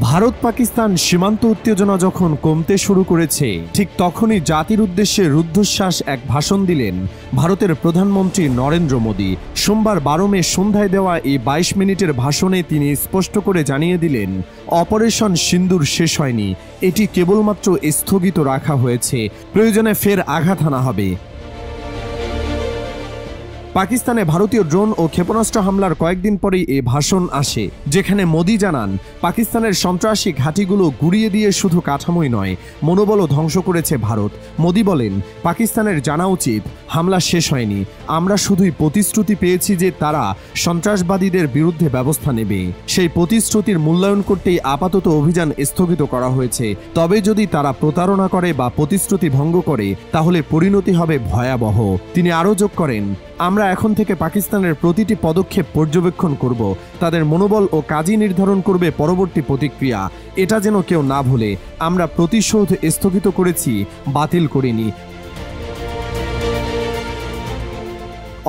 ভারত পাকিস্তান সীমান্ত উত্তেজনা যখন কমতে শুরু করেছে ঠিক তখনই জাতির উদ্দেশ্যে রুদ্ধশ্বাস এক ভাষণ দিলেন ভারতের প্রধানমন্ত্রী নরেন্দ্র মোদী। সোমবার 12 মে সন্ধ্যায় দেওয়া এই 22 মিনিটের ভাষণে তিনি স্পষ্ট করে জানিয়ে দিলেন, অপারেশন সিন্দুর শেষ হয়নি, এটি কেবলমাত্র স্থগিত রাখা হয়েছে, প্রয়োজনে ফের আঘাত হানা হবে। পাকিস্তানে ভারতীয় ড্রোন ও ক্ষেপণাস্ত্র হামলার কয়েকদিন পরেই এই ভাষণ আসে, যেখানে মোদি জানান পাকিস্তানের সন্ত্রাসী ঘাঁটিগুলো গুড়িয়ে দিয়ে শুধু কাঠামোই নয়, মনোবলও ধ্বংস করেছে ভারত। মোদি বলেন, পাকিস্তানের জানা উচিত হামলা শেষ হয়নি, আমরা শুধুই প্রতিশ্রুতি পেয়েছি যে তারা সন্ত্রাসবাদীদের বিরুদ্ধে ব্যবস্থা নেবে। সেই প্রতিশ্রুতির মূল্যায়ন করতেই আপাতত অভিযান স্থগিত করা হয়েছে। তবে যদি তারা প্রতারণা করে বা প্রতিশ্রুতি ভঙ্গ করে তাহলে পরিণতি হবে ভয়াবহ। তিনি আরও যোগ করেন, আমরা এখন থেকে পাকিস্তানের প্রতিটি পদক্ষেপ পর্যবেক্ষণ করব, তাদের মনোবল ও কাজই নির্ধারণ করবে পরবর্তী প্রতিক্রিয়া। এটা যেন কেউ না ভুলে, আমরা প্রতিশোধ স্থগিত করেছি, বাতিল করিনি।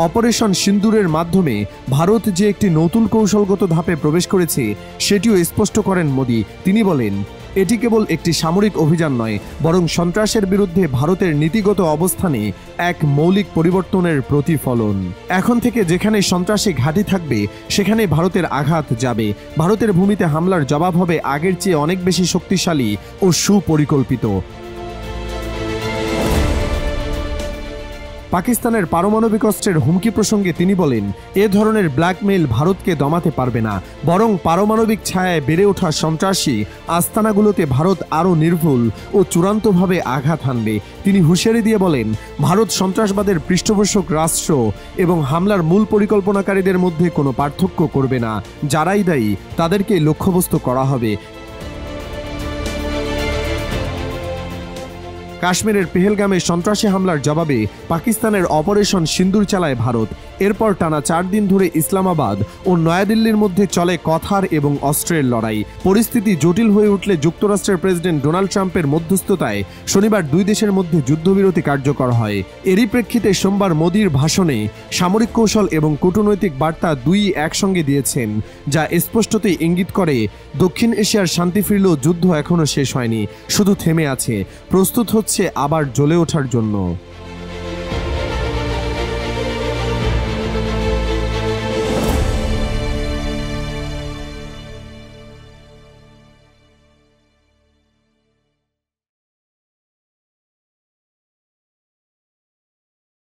অপারেশন সিন্দুরের মাধ্যমে ভারত যে একটি নতুন কৌশলগত ধাপে প্রবেশ করেছে সেটিও স্পষ্ট করেন মোদি। তিনি বলেন, এটি কেবল একটি সামরিক অভিযান নয়, বরং সন্ত্রাসের বিরুদ্ধে ভারতের নীতিগত অবস্থানে এক মৌলিক পরিবর্তনের প্রতিফলন। এখন থেকে যেখানে সন্ত্রাসী ঘাঁটি থাকবে সেখানে ভারতের আঘাত যাবে। ভারতের ভূমিতে হামলার জবাব হবে আগের চেয়ে অনেক বেশি শক্তিশালী ও সুপরিকল্পিত। পাকিস্তানের পারমাণবিক অস্ত্রের হুমকি প্রসঙ্গে তিনি বলেন, এ ধরনের ব্ল্যাকমেইল ভারতকে দমাতে পারবে না, বরং পারমাণবিক ছায়ায় বেড়ে ওঠা সন্ত্রাসী আস্তানাগুলোতে ভারত আরও নির্ভুল ও চূড়ান্তভাবে আঘাত হানবে। তিনি হুঁশিয়ারি দিয়ে বলেন, ভারত সন্ত্রাসবাদের পৃষ্ঠপোষক রাষ্ট্র এবং হামলার মূল পরিকল্পনাকারীদের মধ্যে কোনো পার্থক্য করবে না। যারাই দায়ী তাদেরকে লক্ষ্যবস্তু করা হবে। কাশ্মীরের পেহেলগামে সন্ত্রাসী হামলার জবাবে পাকিস্তানের অপারেশন সিন্দুর চালায় ভারত। এরপর টানা 4 দিন ধরে ইসলামাবাদ ও নয়াদিল্লির মধ্যে চলে কথার এবং অস্ত্রের লড়াই। পরিস্থিতি জটিল হয়ে উঠলে যুক্তরাষ্ট্রের প্রেসিডেন্ট ডোনাল্ড ট্রাম্পের মধ্যস্থতায় শনিবার 2 দেশের মধ্যে যুদ্ধবিরতি কার্যকর হয়। এরই প্রেক্ষিতে সোমবার মোদির ভাষণে সামরিক কৌশল এবং কূটনৈতিক বার্তা দুই একসঙ্গে দিয়েছেন, যা স্পষ্টতই ইঙ্গিত করে দক্ষিণ এশিয়ার শান্তি ফিরলেও যুদ্ধ এখনও শেষ হয়নি, শুধু থেমে আছে, প্রস্তুত হচ্ছে আবার জ্বলে ওঠার জন্য।